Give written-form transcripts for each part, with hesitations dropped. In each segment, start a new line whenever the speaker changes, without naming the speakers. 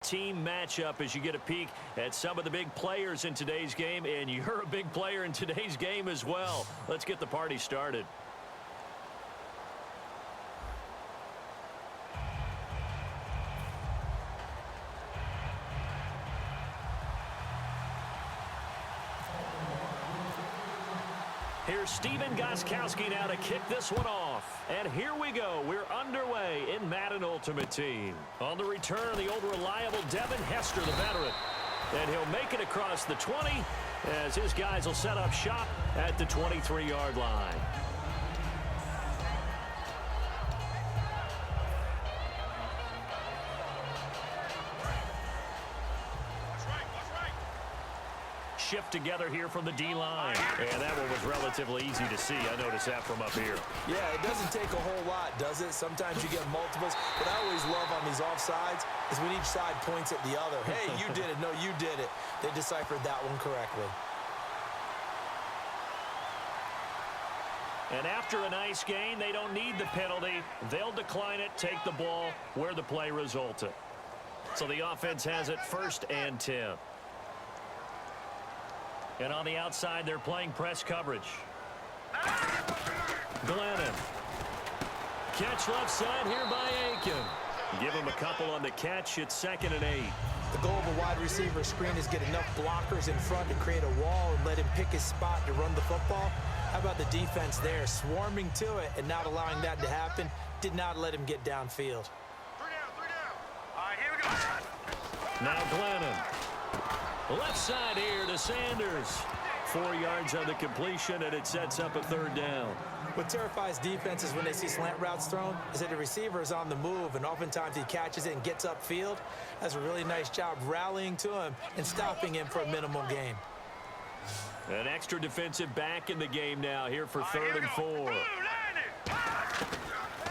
team matchup as you get a peek at some of the big players in today's game, and you're a big player in today's game as well. Let's get the party started. Here's Steven Gostkowski now to kick this one off. And here we go. We're underway in Madden Ultimate Team. On the return, the old reliable Devin Hester, the veteran. And he'll make it across the 20 as his guys will set up shop at the 23-yard line. Shift together here from the D-line. And that one was relatively easy to see. I noticed that from up here.
Yeah, it doesn't take a whole lot, does it? Sometimes you get multiples. What I always love on these offsides is when each side points at the other. Hey, you did it. No, you did it. They deciphered that one correctly.
And after a nice gain, they don't need the penalty. They'll decline it, take the ball where the play resulted. So the offense has it 1st and 10. And on the outside, they're playing press coverage. Glennon. Catch left side here by Aiken. Give him a couple on the catch. It's 2nd and 8.
The goal of a wide receiver screen is get enough blockers in front to create a wall and let him pick his spot to run the football. How about the defense there, swarming to it and not allowing that to happen? Did not let him get downfield.
3 down, 3 down. All right, here we go.
Now Glennon. Left side here to Sanders. 4 yards on the completion, and it sets up a 3rd down.
What terrifies defenses when they see slant routes thrown is that the receiver is on the move, and oftentimes he catches it and gets upfield. That's a really nice job rallying to him and stopping him for a minimal gain.
An extra defensive back in the game now here for 3rd and 4.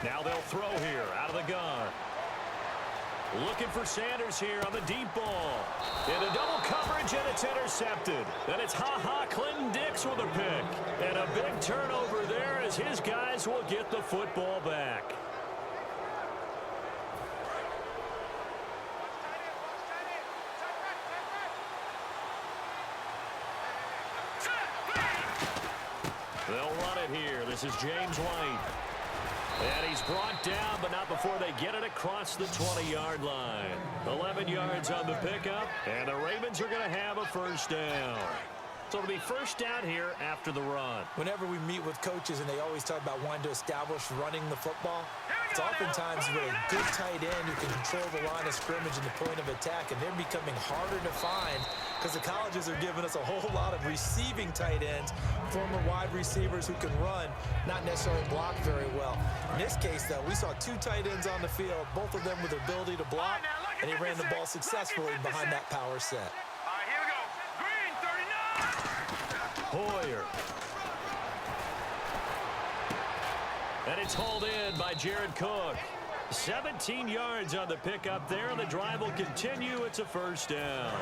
Now they'll throw here out of the gun. Looking for Sanders here on the deep ball. Into double coverage, and it's intercepted. And it's Clinton Dix with a pick. And a big turnover there as his guys will get the football back. They'll run it here. This is James White. And he's brought down, but not before they get it across the 20-yard line. 11 yards on the pickup, and the Ravens are going to have a 1st down. So it'll be 1st down here after the run.
Whenever we meet with coaches and they always talk about wanting to establish running the football, it's oftentimes with a good tight end who can control the line of scrimmage and the point of attack, and they're becoming harder to find because the colleges are giving us a whole lot of receiving tight ends, former wide receivers who can run, not necessarily block very well. In this case, though, we saw 2 tight ends on the field, both of them with the ability to block, and he ran the ball successfully behind that power set.
All right, here we go. Green, 39.
Hoyer. And it's hauled in by Jared Cook. 17 yards on the pickup there, and the drive will continue. It's a 1st down.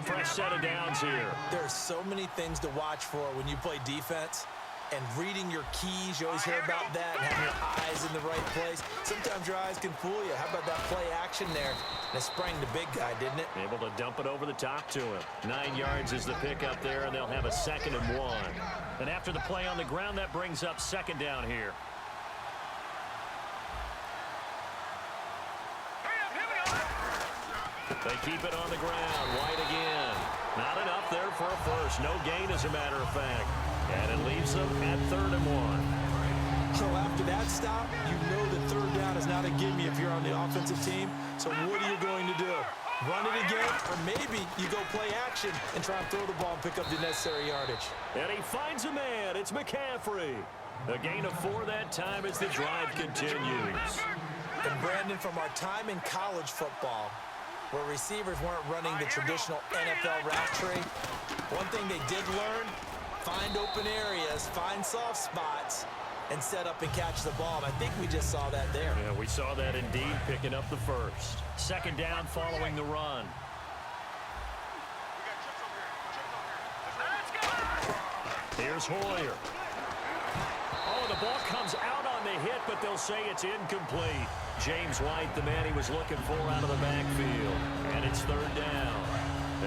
Fresh set of downs here.
There are so many things to watch for when you play defense. And reading your keys, you always hear about that, and having your eyes in the right place. Sometimes your eyes can fool you. How about that play action there? And it sprang the big guy, didn't it?
Able to dump it over the top to him. 9 yards is the pickup there, and they'll have a 2nd and 1. And after the play on the ground, that brings up 2nd down here. They keep it on the ground. White again. Not enough there for a 1st. No gain, as a matter of fact. And it leaves them at 3rd and 1.
So after that stop, you know that 3rd down is not a gimme if you're on the offensive team. So what are you going to do? Run it again? Or maybe you go play action and try and throw the ball and pick up the necessary yardage.
And he finds a man. It's McCaffrey. A gain of 4 that time as the drive continues.
And Brandon, from our time in college football, where receivers weren't running the traditional NFL route tree, one thing they did learn, find open areas, find soft spots, and set up and catch the ball. And I think we just saw that there.
Yeah, we saw that indeed, picking up the 1st. 2nd down following the run. Here's Hoyer. Oh, the ball comes out on the hit, but they'll say it's incomplete. James White, the man he was looking for out of the backfield. And It's third down.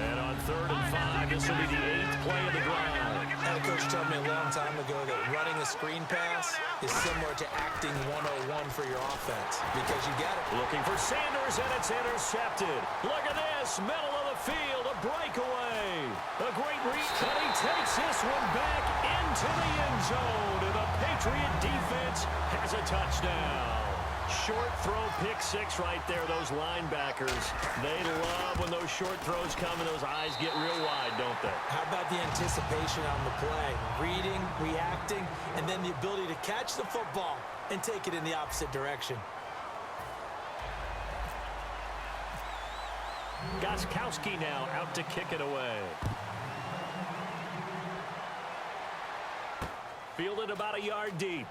And on 3rd and 5, this will be the 8th play of the drive.
I had a coach tell me a long time ago that running a screen pass is similar to acting 101 for your offense because you get it.
Looking for Sanders, and it's intercepted. Look at this, middle of the field, a breakaway. A great reach, and he takes this one back into the end zone. And the Patriot defense has a touchdown. Short throw, pick six right there. Those linebackers, they love when those short throws come and those eyes get real wide, don't they?
How about the anticipation on the play? Reading, reacting, and then the ability to catch the football and take it in the opposite direction.
Gostkowski now out to kick it away. Fielded about a yard deep.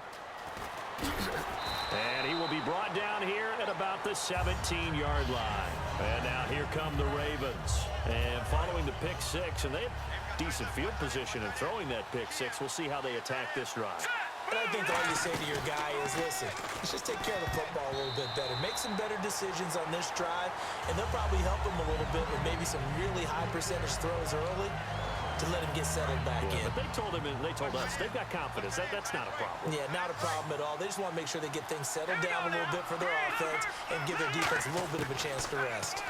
And he will be brought down here at about the 17-yard line. And now here come the Ravens. And following the pick six, and they have decent field position in throwing that pick six. We'll see how they attack this drive.
And I think all you say to your guy is, listen, let's just take care of the football a little bit better. Make some better decisions on this drive, and they'll probably help him a little bit with maybe some really high percentage throws early to let him get settled back in.
But they told him, and they told us, they've got confidence. That's not a problem.
Yeah, not a problem at all. They just want to make sure they get things settled down a little bit for their offense and give their defense a little bit of a chance to rest.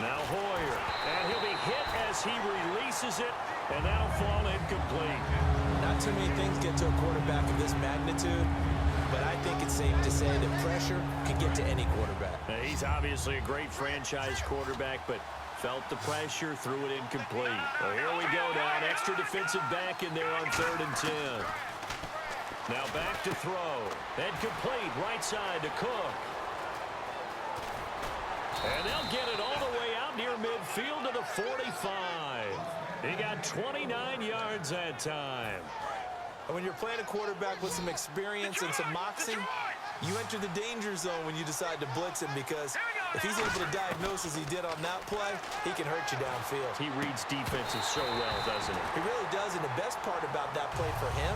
Now Hoyer, and he'll be hit as he releases it, and that'll fall incomplete.
Not too many things get to a quarterback of this magnitude, but I think it's safe to say that pressure can get to any quarterback.
Now, he's obviously a great franchise quarterback, but felt the pressure, threw it incomplete. Well, here we go now, an extra defensive back in there on 3rd and 10. Now back to throw, and complete, right side to Cook. And they'll get it all the way out near midfield to the 45. He got 29 yards that time.
And when you're playing a quarterback with some experience and some moxie, you enter the danger zone when you decide to blitz him because if he's able to diagnose as he did on that play, he can hurt you downfield.
He reads defenses so well, doesn't he?
He really does, and the best part about that play for him,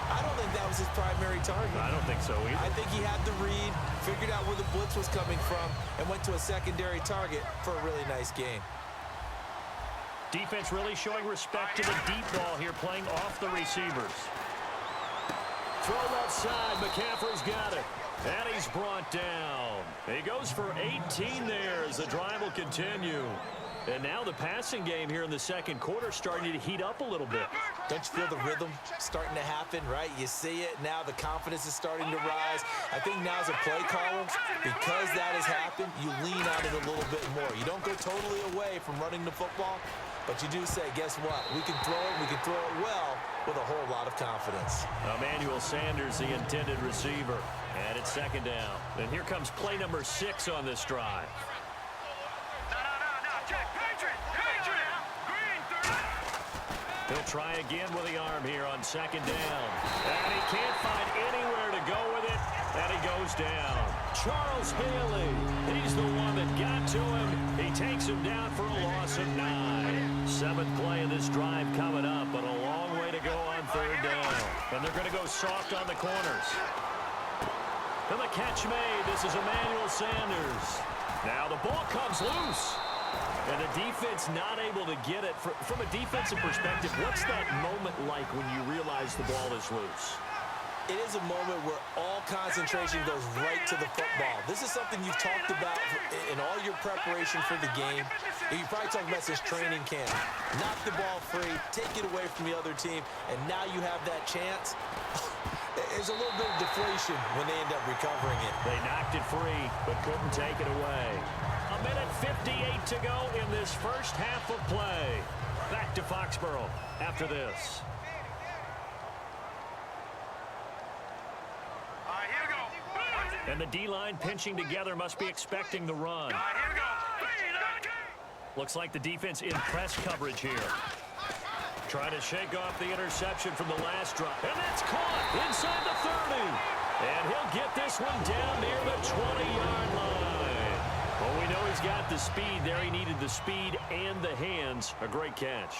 I don't think that was his primary target.
I don't think so either.
I think he had the read, figured out where the blitz was coming from, and went to a secondary target for a really nice game.
Defense really showing respect to the deep ball here, playing off the receivers. Throw left side, McCaffrey's got it. And he's brought down. He goes for 18 there as the drive will continue. And now the passing game here in the second quarter starting to heat up a little bit.
Don't you feel the rhythm starting to happen, right? You see it now, the confidence is starting to rise. I think now as a play caller, because that has happened, you lean on it a little bit more. You don't go totally away from running the football, but you do say, guess what? We can throw it well with a whole lot of confidence.
Emmanuel Sanders, the intended receiver. And it's 2nd down. And here comes play number 6 on this drive. He'll try again with the arm here on 2nd down. And he can't find anywhere to go with it. And he goes down. Charles Haley, he's the one that got to him. He takes him down for a loss of 9. 7th play of this drive coming up, but a long way to go on 3rd down. And they're going to go soft on the corners. And the catch made. This is Emmanuel Sanders. Now the ball comes loose. And the defense not able to get it. From a defensive perspective, what's that moment like when you realize the ball is loose?
It is a moment where all concentration goes right to the football. This is something you've talked about in all your preparation for the game. You probably talked about this training camp. Knock the ball free, take it away from the other team, and now you have that chance. There's a little bit of deflation when they end up recovering it.
They knocked it free, but couldn't take it away. 1:58 to go in this first half of play. Back to Foxborough after this. And the D-line pinching together, must be expecting the run. Looks like the defense in press coverage here. Trying to shake off the interception from the last drive. And that's caught inside the 30. And he'll get this one down near the 20-yard line. Well, we know he's got the speed there. He needed the speed and the hands. A great catch.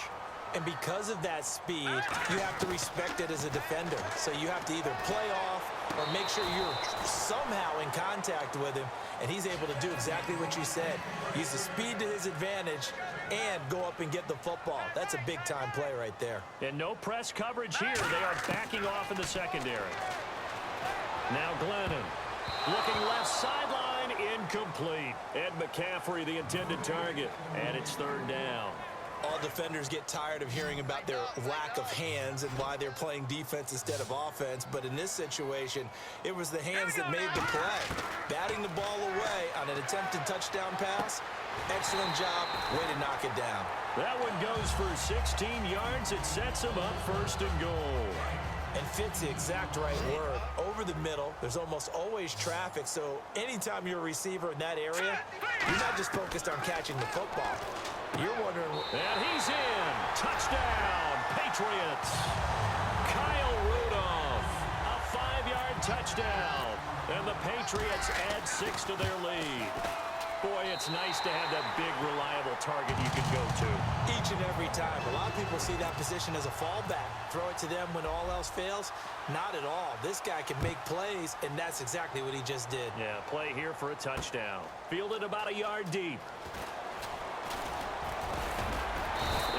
And because of that speed, you have to respect it as a defender. So you have to either play off or make sure you're somehow in contact with him, and he's able to do exactly what you said. Use the speed to his advantage and go up and get the football. That's a big-time play right there.
And no press coverage here. They are backing off in the secondary. Now Glennon looking left sideline, incomplete. Ed McCaffrey, the intended target, and it's third down.
All defenders get tired of hearing about their lack of hands and why they're playing defense instead of offense. But in this situation, it was the hands that made the play. Batting the ball away on an attempted touchdown pass. Excellent job. Way to knock it down.
That one goes for 16 yards. It sets him up first and goal.
And fits the exact right word. Over the middle, there's almost always traffic. So anytime you're a receiver in that area, you're not just focused on catching the football. You're wondering.
And he's in. Touchdown, Patriots. Kyle Rudolph, a 5-yard touchdown. And the Patriots add 6 to their lead. Boy, it's nice to have that big, reliable target you can go to.
Each and every time. A lot of people see that position as a fallback. Throw it to them when all else fails. Not at all. This guy can make plays, and that's exactly what he just did.
Yeah, play here for a touchdown. Fielded about a yard deep.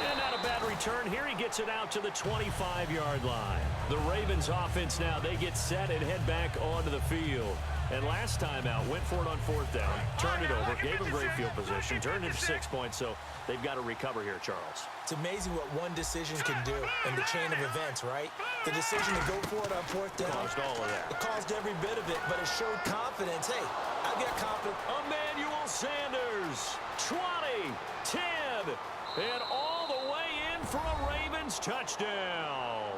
And not a bad return here. He gets it out to the 25-yard line. The Ravens offense now, they get set and head back onto the field. And last time out, went for it on fourth down, turned it over, gave him great field position, turned it to 6 points, so they've got to recover here, Charles.
It's amazing what one decision can do in the chain of events, right? The decision to go for it on fourth down.
Caused all of that.
It caused every bit of it, but it showed confidence. Hey, I've got confidence.
Emmanuel Sanders, 20, 10, and all the way in for a Ravens touchdown.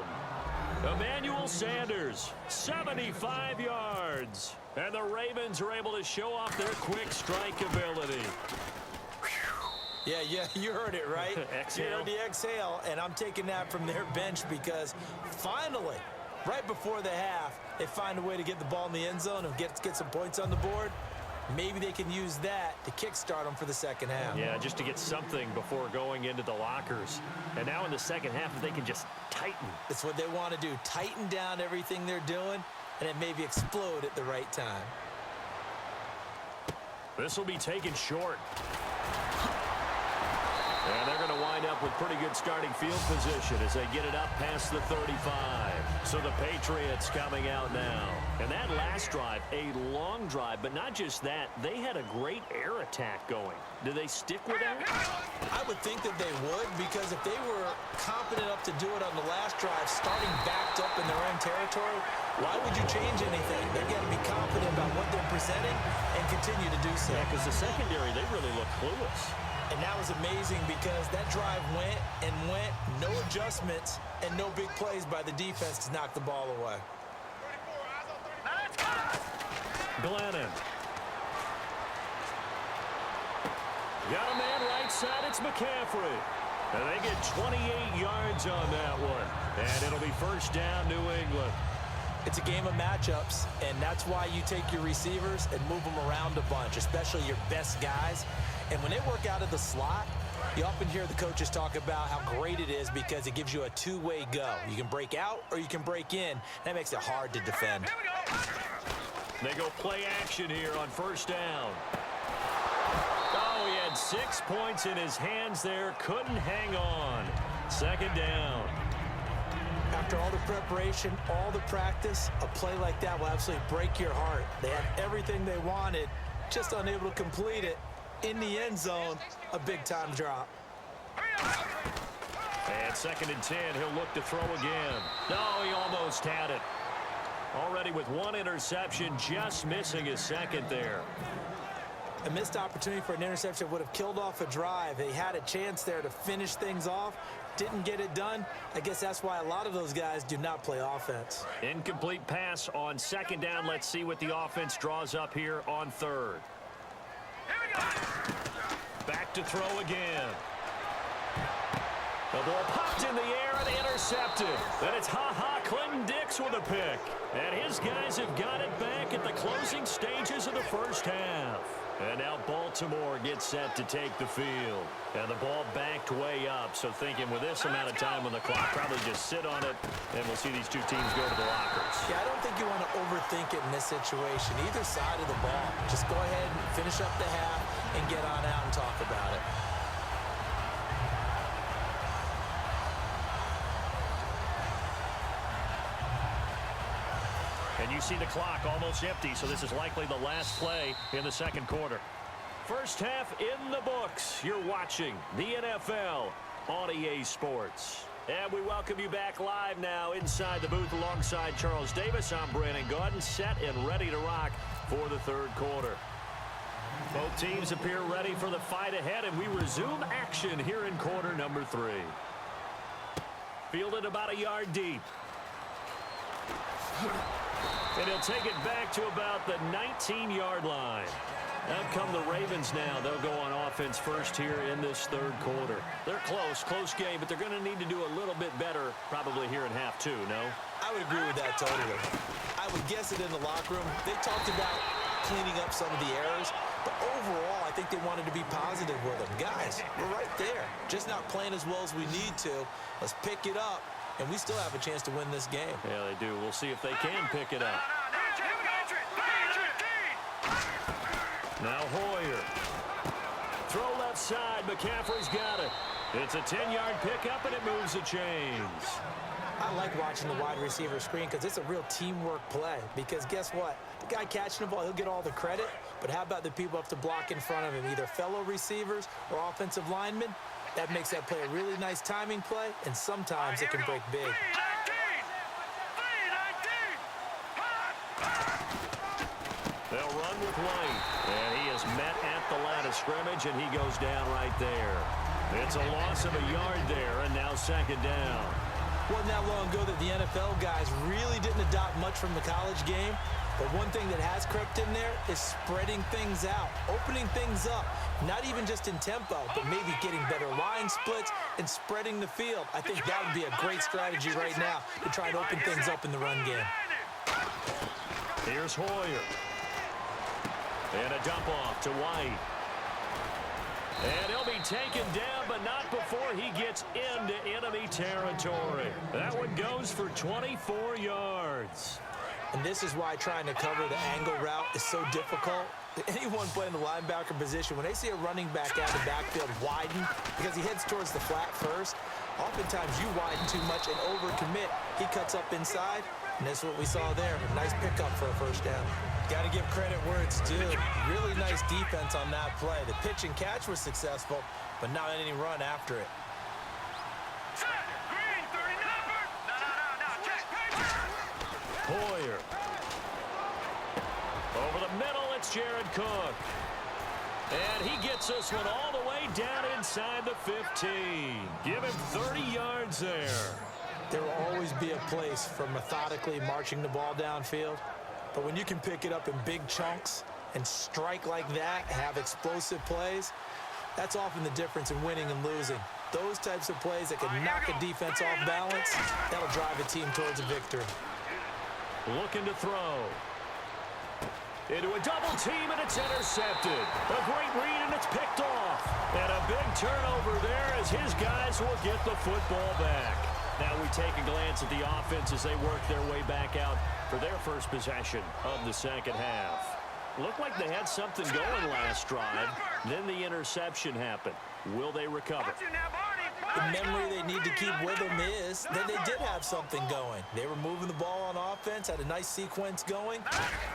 Emmanuel Sanders, 75 yards. And the Ravens are able to show off their quick strike ability.
Yeah, you heard it, right?
Exhale.
You heard the exhale, and I'm taking that from their bench because finally, right before the half, they find a way to get the ball in the end zone and get some points on the board. Maybe they can use that to kickstart them for the second half.
Yeah, just to get something before going into the lockers. And now in the second half, if they can just tighten.
That's what they want to do. Tighten down everything they're doing, and it maybe explode at the right time.
This will be taken short. And they're going to wind up with pretty good starting field position as they get it up past the 35. So the Patriots coming out now. And that last drive, a long drive, but not just that. They had a great air attack going. Do they stick with that?
I would think that they would, because if they were confident enough to do it on the last drive, starting backed up in their own territory, why would you change anything? They've got to be confident about what they're presenting and continue to do so.
Yeah, because the secondary, they really look clueless.
And that was amazing because that drive went and went, no adjustments, and no big plays by the defense to knock the ball away.
Glennon. Got a man right side, it's McCaffrey. And they get 28 yards on that one. And it'll be first down, New England.
It's a game of matchups, and that's why you take your receivers and move them around a bunch, especially your best guys. And when they work out of the slot, you often hear the coaches talk about how great it is because it gives you a two-way go. You can break out or you can break in. That makes it hard to defend.
They go play action here on first down. Oh, he had 6 points in his hands there. Couldn't hang on. Second down.
After all the preparation, all the practice, a play like that will absolutely break your heart. They had everything they wanted, just unable to complete it. In the end zone, a big-time drop.
And second and 10, he'll look to throw again. No, he almost had it. Already with one interception, just missing his second there.
A missed opportunity for an interception would have killed off a drive. They had a chance there to finish things off. Didn't get it done. I guess that's why a lot of those guys do not play offense.
Incomplete pass on second down. Let's see what the offense draws up here on third. Back to throw again. The ball popped in the air and intercepted. Then it's Clinton Dix with a pick. And his guys have got it back at the closing stages of the first half. And now Baltimore gets set to take the field. And the ball backed way up, so thinking with this amount of time on the clock, probably just sit on it, and we'll see these two teams go to the lockers.
Yeah, I don't think you want to overthink it in this situation. Either side of the ball. Just go ahead and finish up the half and get on out and talk about it.
And you see the clock almost empty, so this is likely the last play in the second quarter. First half in the books. You're watching the NFL on EA Sports. And we welcome you back live now inside the booth alongside Charles Davis. I'm Brandon Gaudin, set and ready to rock for the third quarter. Both teams appear ready for the fight ahead, and we resume action here in quarter number 3. Fielded about a yard deep. And he'll take it back to about the 19-yard line. Out come the Ravens now. They'll go on offense first here in this third quarter. They're close game, but they're going to need to do a little bit better probably here in half 2, no?
I would agree with that totally. I would guess it in the locker room. They talked about cleaning up some of the errors, but overall, I think they wanted to be positive with them. Guys, we're right there. Just not playing as well as we need to. Let's pick it up, and we still have a chance to win this game.
Yeah, they do. We'll see if they can pick it up. Now Hoyer. Throw left side. McCaffrey's got it. It's a 10-yard pickup, and it moves the chains.
I like watching the wide receiver screen because it's a real teamwork play. Because guess what? The guy catching the ball, he'll get all the credit. But how about the people up to block in front of him, either fellow receivers or offensive linemen? That makes that play a really nice timing play, and sometimes it can break big.
They'll run with White, and he is met at the line of scrimmage, and he goes down right there. It's a loss of a yard there, and now second down.
Wasn't that long ago that the NFL guys really didn't adopt much from the college game, but one thing that has crept in there is spreading things out, opening things up, not even just in tempo, but maybe getting better line splits and spreading the field. I think that would be a great strategy right now to try and open things up in the run game.
Here's Hoyer. And a dump off to White. And he'll be taken down, but not before he gets into enemy territory. That one goes for 24 yards.
And this is why trying to cover the angle route is so difficult. Anyone playing the linebacker position, when they see a running back out of the backfield widen because he heads towards the flat first, oftentimes you widen too much and overcommit. He cuts up inside, and that's what we saw there. A nice pickup for a first down. Got to give credit where it's due. Really nice defense on that play. The pitch and catch was successful, but not any run after it.
Hoyer. Over the middle, it's Jared Cook. And he gets this one all the way down inside the 15. Give him 30 yards there.
There will always be a place for methodically marching the ball downfield. But when you can pick it up in big chunks and strike like that, have explosive plays, that's often the difference in winning and losing. Those types of plays that can knock a defense off balance, that'll drive a team towards a victory.
Looking to throw. Into a double team, and it's intercepted. A great read, and it's picked off. And a big turnover there as his guys will get the football back. Now we take a glance at the offense as they work their way back out for their first possession of the second half. Looked like they had something going last drive. Then the interception happened. Will they recover?
The memory they need to keep with them is that they did have something going. They were moving the ball on offense, had a nice sequence going.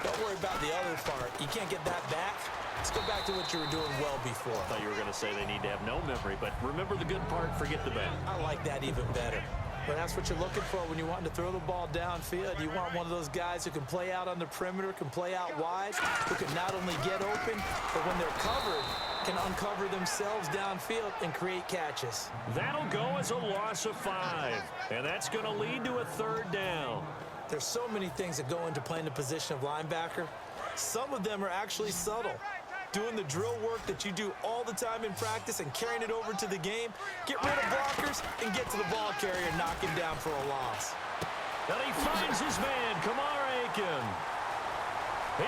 Don't worry about the other part. You can't get that back. Let's go back to what you were doing well before.
I thought you were going to say they need to have no memory, but remember the good part, forget the bad.
I like that even better. But that's what you're looking for when you want to throw the ball downfield. You want one of those guys who can play out on the perimeter, can play out wide, who can not only get open, but when they're covered, can uncover themselves downfield and create catches.
That'll go as a loss of 5, and that's going to lead to a third down.
There's so many things that go into playing the position of linebacker. Some of them are actually subtle. Doing the drill work that you do all the time in practice and carrying it over to the game, get rid of blockers and get to the ball carrier and knock him down for a loss.
And he finds his man, Kamar Aiken.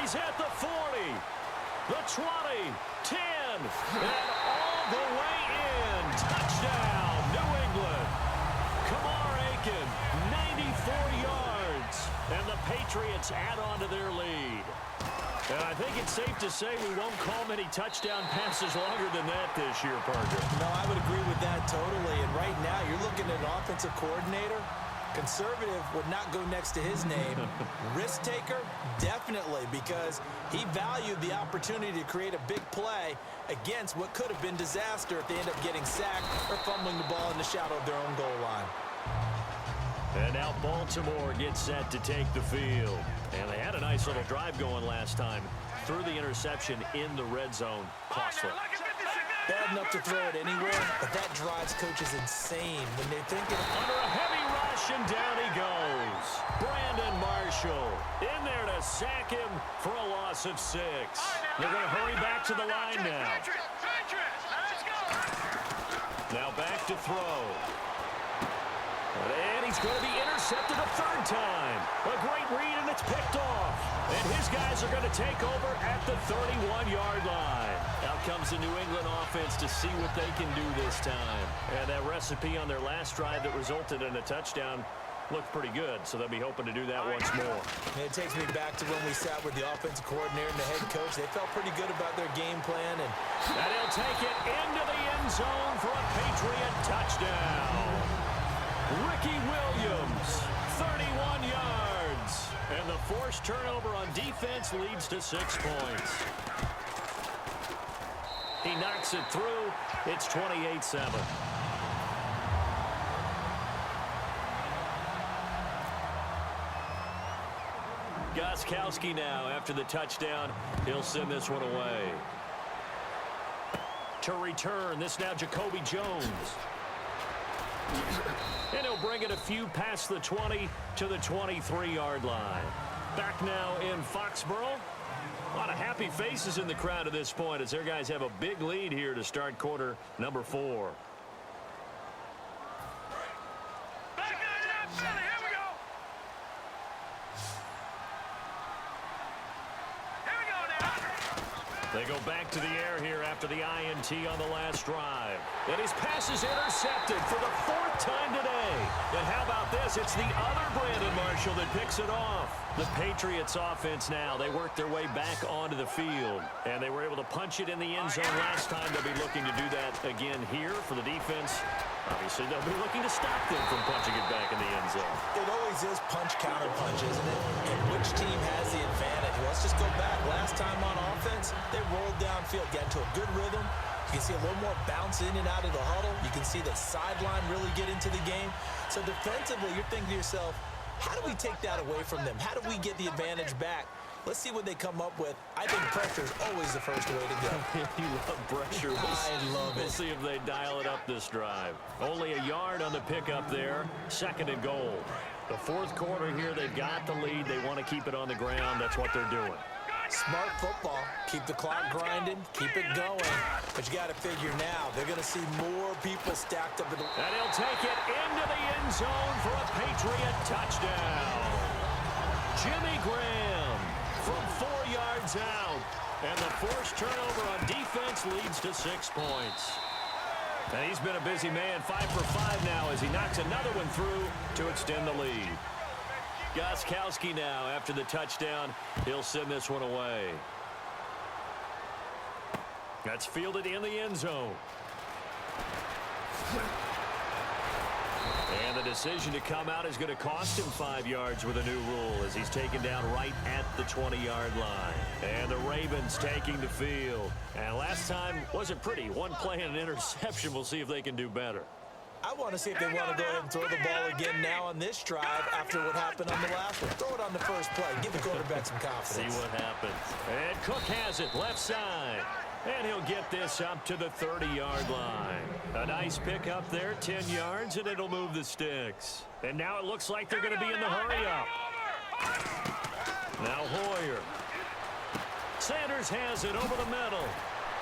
He's at the 40. The 20, 10, and all the way in. Touchdown, New England. Kamar Aiken, 94 yards. And the Patriots add on to their lead. And I think it's safe to say we won't call many touchdown passes longer than that this year, Parker.
No, I would agree with that totally. And right now, you're looking at an offensive coordinator. Conservative would not go next to his name. Risk taker, definitely, because he valued the opportunity to create a big play against what could have been disaster if they end up getting sacked or fumbling the ball in the shadow of their own goal line.
And now Baltimore gets set to take the field. And they had a nice little drive going last time. Threw the interception in the red zone. Costly.
Bad enough to throw it anywhere, but that drives coaches insane when they're thinking.
Under a heavy rush, and down he goes. Brandon Marshall in there to sack him for a loss of 6. They're going to hurry back to the line now. Now back to throw. And he's going to be intercepted a third time. A great read, and it's picked off. And his guys are going to take over at the 31-yard line. Out comes the New England offense to see what they can do this time. And that recipe on their last drive that resulted in a touchdown looked pretty good, so they'll be hoping to do that once more.
It takes me back to when we sat with the offensive coordinator and the head coach. They felt pretty good about their game plan. And
he'll take it into the end zone for a Patriot touchdown. Ricky Williams, 31 yards. And the forced turnover on defense leads to 6 points. He knocks it through. It's 28-7. Gostkowski now after the touchdown. He'll send this one away. To return, this now Jacoby Jones. And he'll bring it a few past the 20 to the 23-yard line. Back now in Foxborough. A lot of happy faces in the crowd at this point as their guys have a big lead here to start quarter number 4. They go back to the air here after the INT on the last drive. And his pass is intercepted for the 4th time today. And how about this? It's the other Brandon Marshall that picks it off. The Patriots offense now, they worked their way back onto the field. And they were able to punch it in the end zone last time. They'll be looking to do that again here for the defense. Obviously, they'll be looking to stop them from punching it back in the end zone.
It always is punch-counter-punch, isn't it? And which team has the advantage? Let's just go back. Last time on offense, they rolled downfield, got into a good rhythm. You can see a little more bounce in and out of the huddle. You can see the sideline really get into the game. So defensively, you're thinking to yourself, how do we take that away from them? How do we get the advantage back? Let's see what they come up with. I think pressure is always the first way to go.
You love pressure.
I love it.
We'll see if they dial it up this drive. Only a yard on the pickup there. 2nd and goal. The 4th quarter here, they've got the lead. They want to keep it on the ground. That's what they're doing.
Smart football. Keep the clock grinding. Keep it going. But you got to figure now, they're going to see more people stacked up.
And he'll take it into the end zone for a Patriot touchdown. Jimmy Graham from 4 yards out. And the forced turnover on defense leads to 6 points. And he's been a busy man, 5 for 5 now as he knocks another one through to extend the lead. Gostkowski now after the touchdown. He'll send this one away. That's fielded in the end zone. And the decision to come out is going to cost him 5 yards with a new rule as he's taken down right at the 20-yard line. And the Ravens taking the field. And last time wasn't pretty. One play and an interception. We'll see if they can do better.
I want to see if they want to go ahead and throw the ball again now on this drive after what happened on the last one. Throw it on the first play. Give the quarterback some confidence.
See what happens. And Cook has it left side. And he'll get this up to the 30-yard line. A nice pick up there, 10 yards, and it'll move the sticks. And now it looks like they're going to be in the hurry-up. Now Hoyer. Sanders has it over the middle.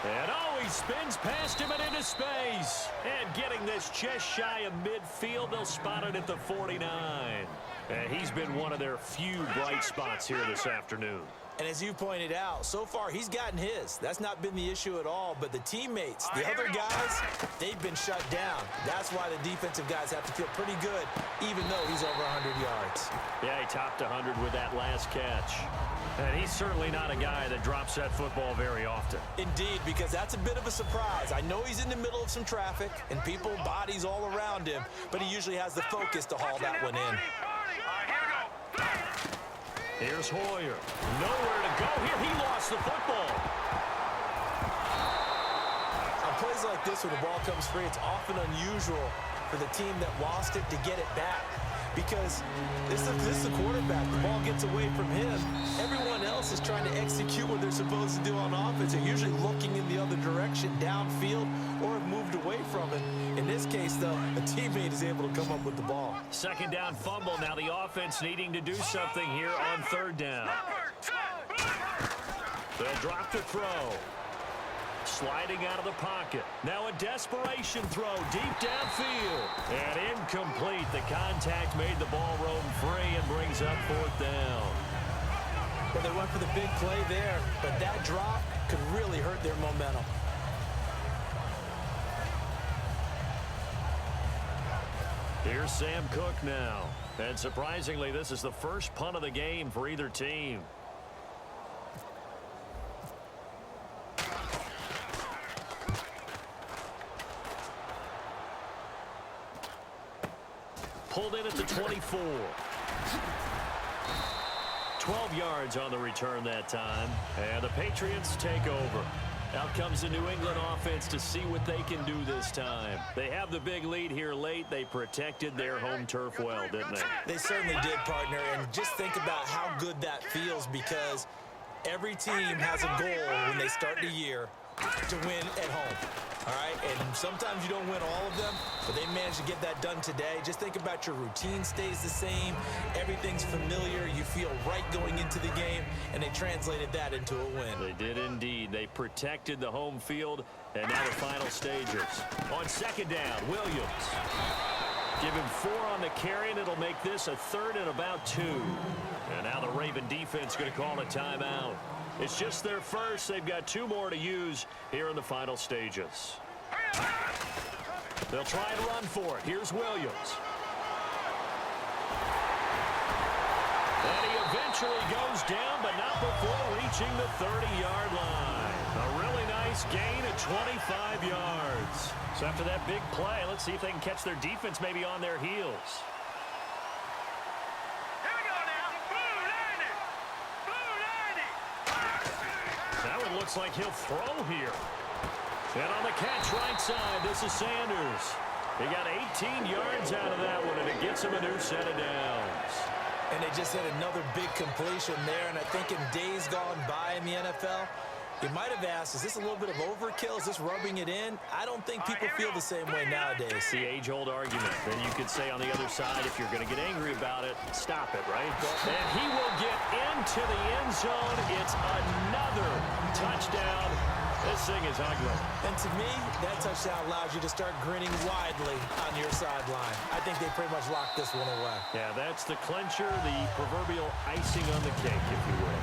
And he spins past him and into space. And getting this just shy of midfield, they'll spot it at the 49. And he's been one of their few bright spots here this afternoon.
And as you pointed out, so far he's gotten his. That's not been the issue at all. But the teammates, the other guys, they've been shut down. That's why the defensive guys have to feel pretty good, even though he's over 100 yards.
Yeah, he topped 100 with that last catch. And he's certainly not a guy that drops that football very often.
Indeed, because that's a bit of a surprise. I know he's in the middle of some traffic and people, bodies all around him, but he usually has the focus to haul that one in.
Here's Hoyer. Nowhere to go here. He lost the football.
On plays like this, when the ball comes free, it's often unusual for the team that lost it to get it back. Because this is the quarterback. The ball gets away from him. Everyone else is trying to execute what they're supposed to do on offense. They're usually looking in the other direction, downfield, or have moved away from him. In this case, though, a teammate is able to come up with the ball.
Second down fumble. Now the offense needing to do something here on third down. They'll drop the throw. Sliding out of the pocket. Now a desperation throw deep downfield. And incomplete. The contact made the ball roam free and brings up fourth down.
Well, they went for the big play there, but that drop could really hurt their momentum.
Here's Sam Cook now. And surprisingly, this is the first punt of the game for either team. Pulled in at the 24. 12 yards on the return that time. And the Patriots take over. Out comes the New England offense to see what they can do this time. They have the big lead here late. They protected their home turf well, didn't they?
They certainly did, partner. And just think about how good that feels, because every team has a goal when they start the year to win at home. All right, and sometimes you don't win all of them, but they managed to get that done today. Just think about your routine stays the same. Everything's familiar. You feel right going into the game, and they translated that into a win.
They did indeed. They protected the home field, and now the final stages. On second down, Williams. Give him 4 on the carry, and it'll make this a third and about 2. And now the Raven defense going to call a timeout. It's just their first. They've got 2 more to use here in the final stages. They'll try and run for it. Here's Williams. And he eventually goes down, but not before reaching the 30-yard line. A really nice gain of 25 yards. So after that big play, let's see if they can catch their defense maybe on their heels. Looks like he'll throw here. And on the catch right side, this is Sanders. He got 18 yards out of that one, and it gets him a new set of downs.
And they just had another big completion there, and I think in days gone by in the NFL, you might have asked, is this a little bit of overkill? Is this rubbing it in? I don't think people feel the same way nowadays.
The age-old argument. Then you could say on the other side, if you're going to get angry about it, stop it, right? And he will get into the end zone. It's another touchdown. This thing is ugly.
And to me, that touchdown allows you to start grinning widely on your sideline. I think they pretty much locked this one away.
Yeah, that's the clincher, the proverbial icing on the cake, if you will.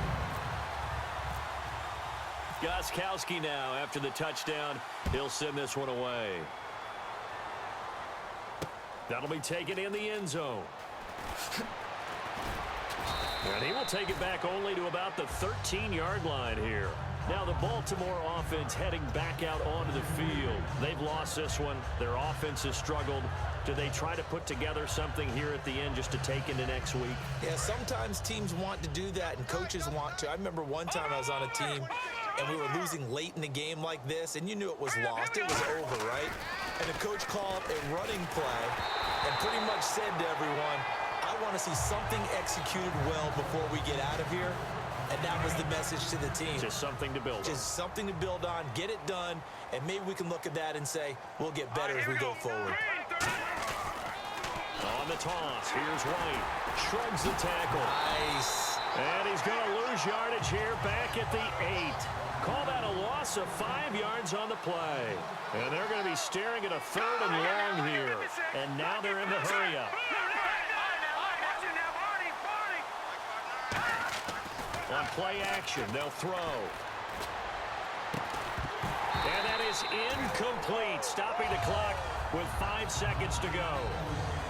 Gostkowski now, after the touchdown, he'll send this one away. That'll be taken in the end zone. And he will take it back only to about the 13-yard line here. Now the Baltimore offense heading back out onto the field. They've lost this one. Their offense has struggled. Do they try to put together something here at the end just to take into next week?
Yeah, sometimes teams want to do that and coaches want to. I remember one time I was on a team and we were losing late in the game like this, and you knew it was lost. It was over, right? And the coach called a running play and pretty much said to everyone, I want to see something executed well before we get out of here. And that was the message to the team.
Just something to build on.
Just something to build on, get it done, and maybe we can look at that and say, we'll get better as we go forward.
On the toss, here's White. Shrugs the tackle.
Nice.
And he's going to lose yardage here back at the 8. Call that a loss of 5 yards on the play. And they're going to be staring at a third and long here. And now they're in the hurry-up. On play action, they'll throw. And that is incomplete, stopping the clock with 5 seconds to go.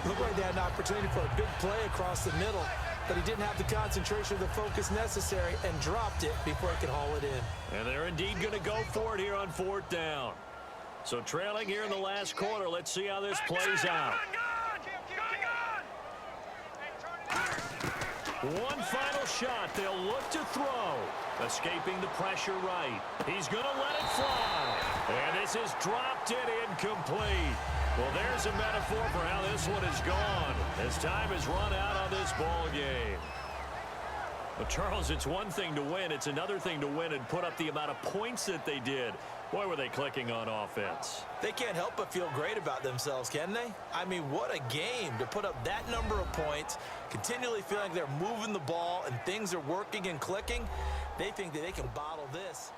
Looked like they had an opportunity for a big play across the middle, but he didn't have the concentration or the focus necessary and dropped it before he could haul it in.
And they're indeed going to go for it here on 4th down. So trailing here in the last quarter, let's see how this plays out. One final shot. They'll look to throw. Escaping the pressure right. He's going to let it fly. And this is dropped it incomplete. Well, there's a metaphor for how this one is gone as time has run out on this ball game. But, Charles, it's one thing to win. It's another thing to win and put up the amount of points that they did. Boy, were they clicking on offense.
They can't help but feel great about themselves, can they? I mean, what a game to put up that number of points, continually feeling like they're moving the ball and things are working and clicking. They think that they can bottle this